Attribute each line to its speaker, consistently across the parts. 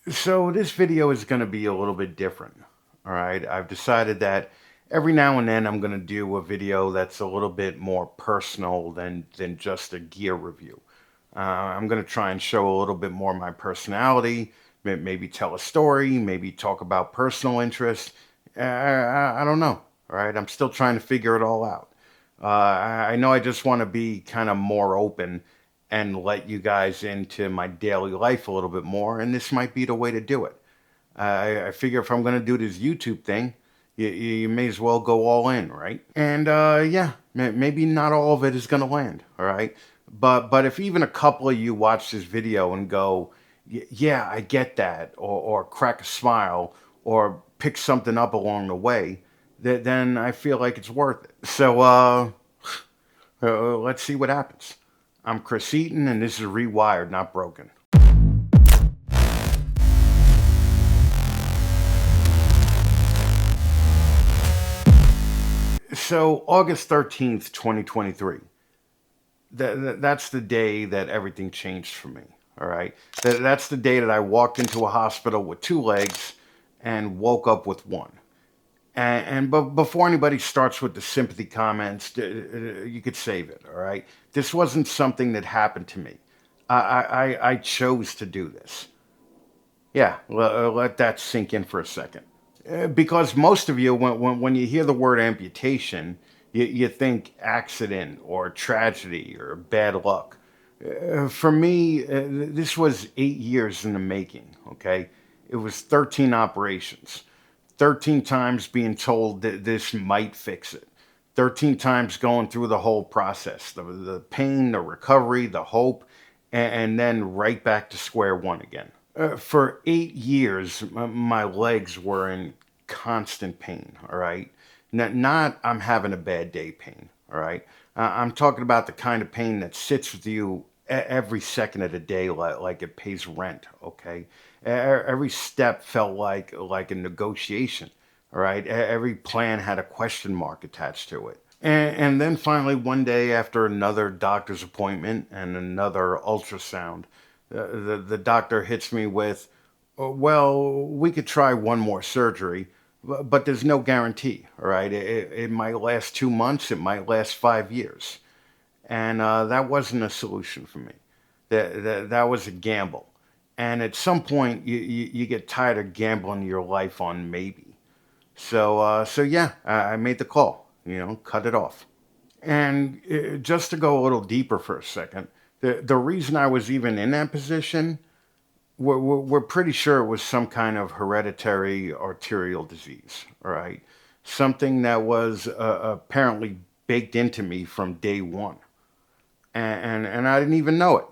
Speaker 1: So this video is going to be a little bit different. All right. I've decided that every now and then I'm going to do a video that's a little bit more personal than just a gear review. I'm going to try and show a little bit more of my personality, maybe tell a story, maybe talk about personal interest. I don't know. All right. I'm still trying to figure it all out. I know I just want to be kind of more open and let you guys into my daily life a little bit more, and this might be the way to do it. I figure if I'm going to do this YouTube thing, you may as well go all in, right? And yeah, maybe not all of it is going to land, all right? But if even a couple of you watch this video and go, yeah, I get that, or crack a smile, or pick something up along the way, then I feel like it's worth it. So let's see what happens. I'm Chris Eaton, and this is Rewired Not Broken. So, August 13th, 2023. That's the day that everything changed for me. All right. That's the day that I walked into a hospital with two legs and woke up with one. But before anybody starts with the sympathy comments, you could save it. All right. This wasn't something that happened to me. I chose to do this. Yeah, let that sink in for a second. Because most of you, when you hear the word amputation, you think accident or tragedy or bad luck. For me, this was 8 years in the making, okay? It was 13 operations, 13 times being told that this might fix it, 13 times going through the whole process, the pain, the recovery, the hope, and then right back to square one again. For 8 years, my legs were in constant pain, all right? Not I'm having a bad day pain, all right? I'm talking about the kind of pain that sits with you every second of the day like it pays rent, okay? Every step felt like a negotiation, all right? Every plan had a question mark attached to it. And then finally, one day after another doctor's appointment and another ultrasound, the doctor hits me with, well, we could try one more surgery, but there's no guarantee, all right? It might last 2 months, it might last 5 years. And that wasn't a solution for me. That was a gamble. And at some point, you get tired of gambling your life on maybe. So yeah, I made the call, cut it off. And just to go a little deeper for a second, the reason I was even in that position, we're pretty sure it was some kind of hereditary arterial disease, all right? Something that was apparently baked into me from day one. And I didn't even know it.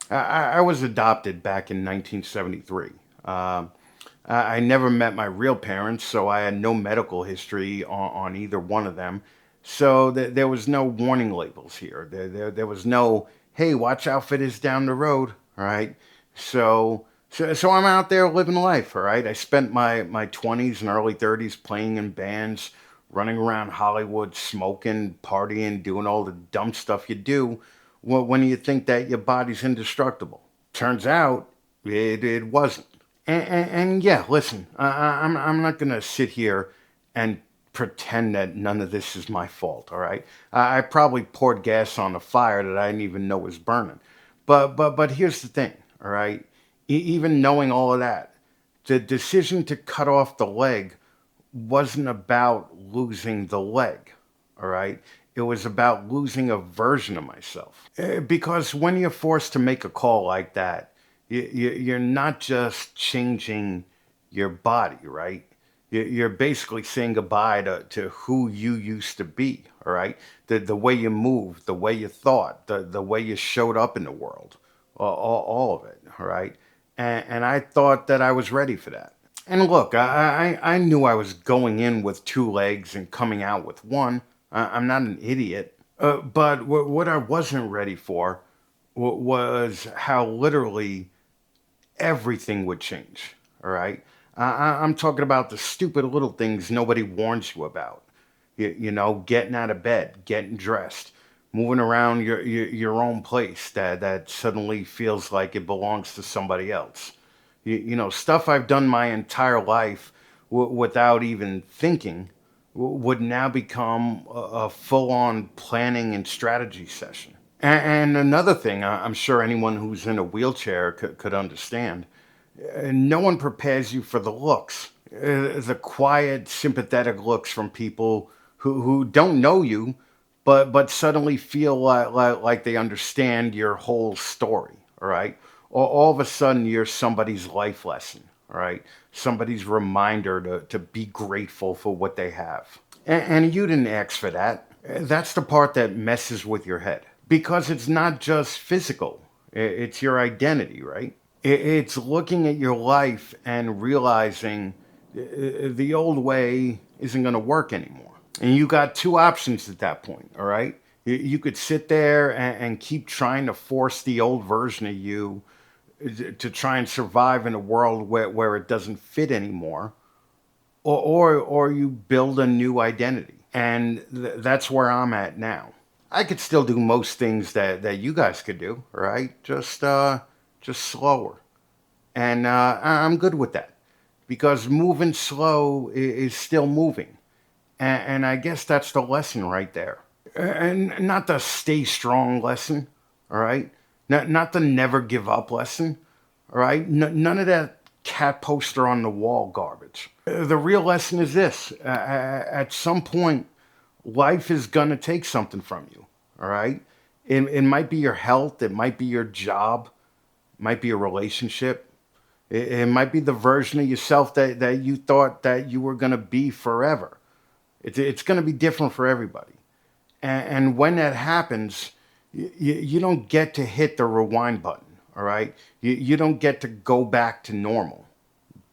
Speaker 1: I was adopted back in 1973. I never met my real parents, so I had no medical history on either one of them. So there was no warning labels here. There was no, hey, watch out for this down the road, all right? So I'm out there living life, all right? I spent my 20s and early 30s playing in bands, running around Hollywood, smoking, partying, doing all the dumb stuff you do when you think that your body's indestructible. Turns out it wasn't. And yeah, listen, I'm not going to sit here and pretend that none of this is my fault, all right? I probably poured gas on a fire that I didn't even know was burning. But here's the thing, all right? Even knowing all of that, the decision to cut off the leg wasn't about losing the leg, all right? It was about losing a version of myself. Because when you're forced to make a call like that, you're not just changing your body, right? You're basically saying goodbye to who you used to be, all right? The way you moved, the way you thought, the way you showed up in the world, all of it, all right? And I thought that I was ready for that. And look, I knew I was going in with two legs and coming out with one. I'm not an idiot. But what I wasn't ready for was how literally everything would change. All right. I'm talking about the stupid little things nobody warns you about. Getting out of bed, getting dressed, moving around your own place that suddenly feels like it belongs to somebody else. Stuff I've done my entire life without even thinking would now become a full-on planning and strategy session. And another thing, I'm sure anyone who's in a wheelchair could understand, no one prepares you for the looks, the quiet, sympathetic looks from people who don't know you, but suddenly feel like they understand your whole story, all right? Or all of a sudden, you're somebody's life lesson, all right? Somebody's reminder to be grateful for what they have. And you didn't ask for that. That's the part that messes with your head. Because it's not just physical, it's your identity, right? It's looking at your life and realizing the old way isn't going to work anymore. And you got two options at that point, all right? You could sit there and keep trying to force the old version of you to try and survive in a world where it doesn't fit anymore, or you build a new identity. And that's where I'm at now. I could still do most things that you guys could do, right? Just slower. And I'm good with that because moving slow is still moving. And I guess that's the lesson right there. And not the stay strong lesson, all right? Not the never give up lesson, all right? None of that cat poster on the wall garbage. The real lesson is this: at some point, life is gonna take something from you, all right? It might be your health, it might be your job, it might be a relationship, it might be the version of yourself that you thought that you were gonna be forever. It's gonna be different for everybody. And when that happens, you don't get to hit the rewind button, all right? You don't get to go back to normal.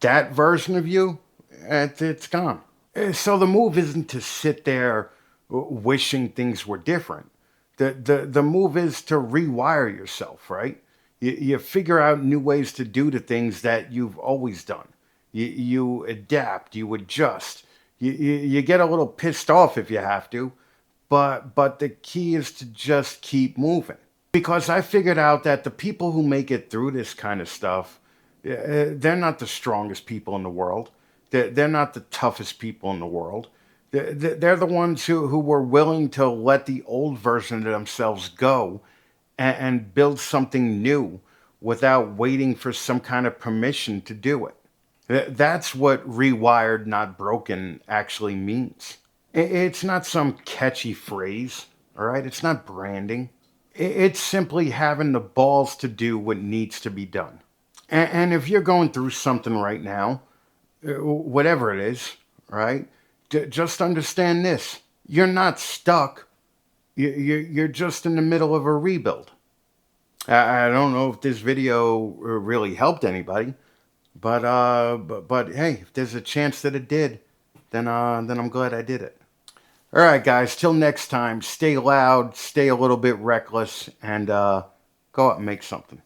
Speaker 1: That version of you, it's gone. So the move isn't to sit there wishing things were different. The move is to rewire yourself, right? You figure out new ways to do the things that you've always done. You adapt, you adjust. You get a little pissed off if you have to, but the key is to just keep moving. Because I figured out that the people who make it through this kind of stuff, they're not the strongest people in the world. They're not the toughest people in the world. They're the ones who were willing to let the old version of themselves go and build something new without waiting for some kind of permission to do it. That's what rewired, not broken actually means. It's not some catchy phrase, all right? It's not branding. It's simply having the balls to do what needs to be done. And if you're going through something right now, whatever it is, right? Just understand this. You're not stuck. You're just in the middle of a rebuild. I don't know if this video really helped anybody, but hey, if there's a chance that it did, then I'm glad I did it. All right, guys. Till next time, stay loud, stay a little bit reckless, and go out and make something.